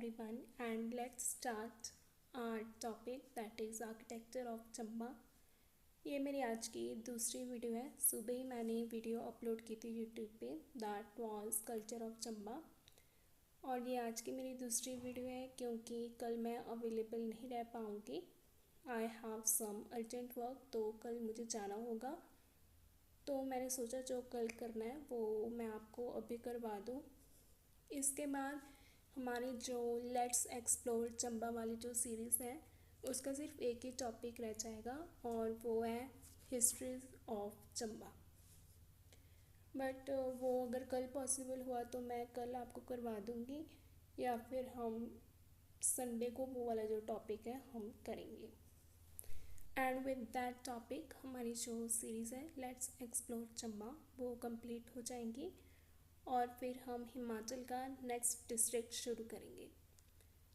everyone, and let's start our topic that is architecture of Chamba. ये मेरी आज की दूसरी वीडियो है। सुबह ही मैंने वीडियो अपलोड की थी यूट्यूब पे, that was culture of Chamba. और ये आज की मेरी दूसरी वीडियो है क्योंकि कल मैं अवेलेबल नहीं रह पाऊँगी। I have some urgent work, तो कल मुझे जाना होगा। तो मैंने सोचा जो कल करना है वो मैं आपको अभी करवा दूँ। इसके बाद हमारी जो लेट्स एक्सप्लोर चंबा वाली जो सीरीज़ है उसका सिर्फ एक ही टॉपिक रह जाएगा और वो है हिस्ट्री ऑफ चंबा। बट वो अगर कल पॉसिबल हुआ तो मैं कल आपको करवा दूँगी, या फिर हम संडे को वो वाला जो टॉपिक है हम करेंगे। एंड विद दैट टॉपिक हमारी जो सीरीज़ है लेट्स एक्सप्लोर चंबा वो कंप्लीट हो जाएंगी और फिर हम हिमाचल का नेक्स्ट डिस्ट्रिक्ट शुरू करेंगे।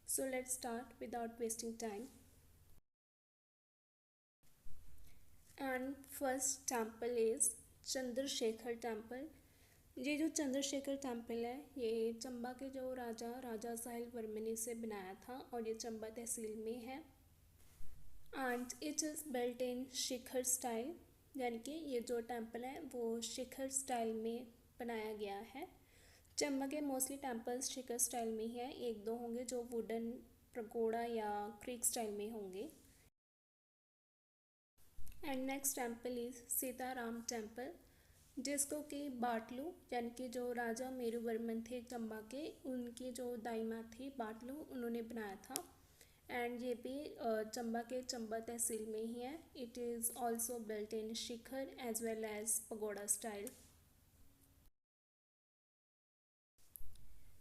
So let's start without wasting time. And first temple is Chandrashekhar temple. ये जो चंद्रशेखर टेम्पल है ये चंबा के जो राजा साहिल वर्मन ने इसे बनाया था और ये चंबा तहसील में है। And it is built in Shikhar style, यानी कि ये जो टेम्पल है वो शिखर स्टाइल में बनाया गया है। चंबा के मोस्टली टेम्पल्स शिखर स्टाइल में ही है, एक दो होंगे जो वुडन पगोड़ा या क्रीक स्टाइल में होंगे। And next temple is Sitaram temple, जिसको कि बाटलू यानी कि जो राजा मेरुवर्मन थे चंबा के, उनकी जो दाई थी बाटलू, उन्होंने बनाया था। एंड ये भी चंबा के चंबा तहसील में ही है। It is also built in shikhara as well as pagoda style.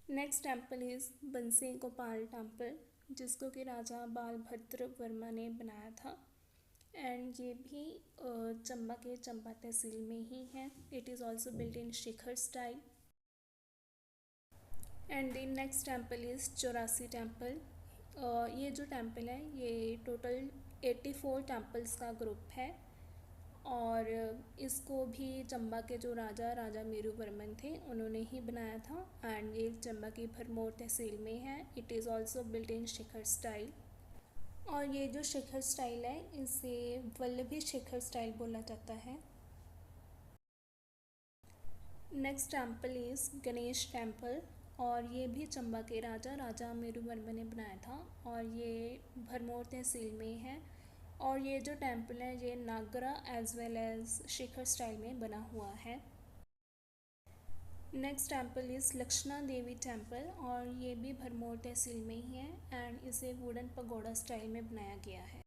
Next temple is Bansi Gopal temple, जिसको कि राजा बालभद्र वर्मा ने बनाया था। एंड ये भी चंबा के चंबा तहसील में ही है। It is also built in Shikhar style. And the next temple is चौरासी टेम्पल। ये जो टेम्पल है ये टोटल 84 टेम्पल्स का ग्रुप है और इसको भी चंबा के जो राजा मेरुवर्मन थे उन्होंने ही बनाया था। एंड ये चंबा की भरमौर तहसील में है। It is also built in Shikhar style. और ये जो शिखर स्टाइल है इसे वल्लभी शिखर स्टाइल बोला जाता है। Next temple is Ganesh temple, और ये भी चंबा के राजा मेरुवर्मन ने बनाया था और ये भरमौर तहसील में है। और ये जो टेम्पल है ये नागरा एज वेल एज शिखर स्टाइल में बना हुआ है। Next temple is Lakshmana Devi temple, और ये भी भरमौर तहसील में ही है एंड इसे वुडन पगोड़ा स्टाइल में बनाया गया है।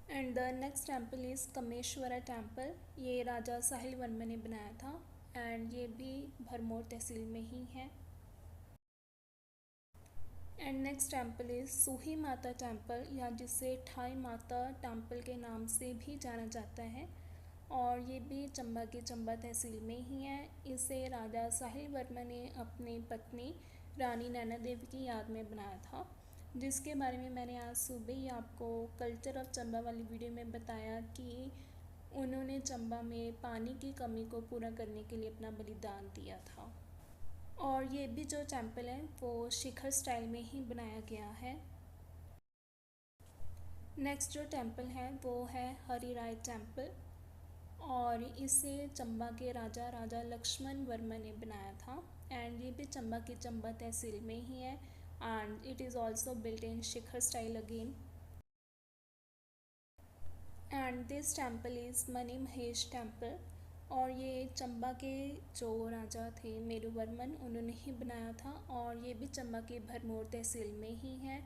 And the next temple is Kameshwara temple, ये राजा साहिल वर्मा ने बनाया था एंड ये भी भरमौर तहसील में ही है। एंड नेक्स्ट टेम्पल इज़ सूही माता टेम्पल, या जिसे ठाई माता टेम्पल के नाम से भी जाना जाता है, और ये भी चंबा के चंबा तहसील में ही है। इसे राजा साहिल वर्मा ने अपनी पत्नी रानी नैना देवी की याद में बनाया था, जिसके बारे में मैंने आज सुबह ही आपको कल्चर ऑफ चंबा वाली वीडियो में बताया कि उन्होंने चंबा में पानी की कमी को पूरा करने के लिए अपना बलिदान दिया था। और ये भी जो टेम्पल है वो शिखर स्टाइल में ही बनाया गया है। नेक्स्ट जो टेम्पल है वो है हरिराय टेम्पल, और इसे चंबा के राजा लक्ष्मण वर्मा ने बनाया था एंड ये भी चंबा की चंबा तहसील में ही है। And it is also built in Shikhar style again. And this temple is money Mahesh temple, और ये चंबा के जो राजा थे मेरुवर्मन उन्होंने ही बनाया था और ये भी चंबा के भरमौर तहसील में ही है।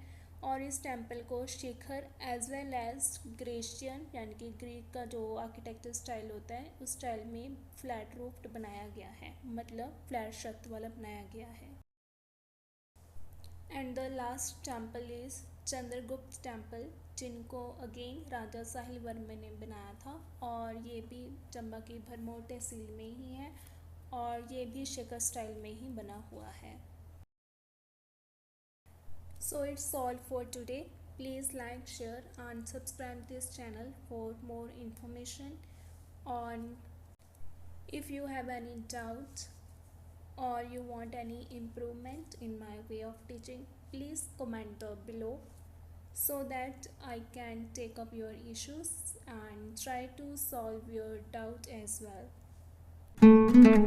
और इस टेम्पल को शिखर एज वेल एज ग्रेशियन यानी कि ग्रीक का जो आर्किटेक्चर स्टाइल होता है उस स्टाइल में फ्लैट रूफ्ड बनाया गया है, मतलब फ्लैट छत वाला बनाया गया है। And the last temple is Chandragupta temple, जिनको अगेन राजा साहिल वर्मा ने बनाया था और ये भी चंबा की भरमौर तहसील में ही है और ये भी शिखर स्टाइल में ही बना हुआ है। So it's all for today. Please like, share and subscribe this channel for more information on. If you have any doubt or you want any improvement in my way of teaching, please comment below so that I can take up your issues and try to solve your doubt as well.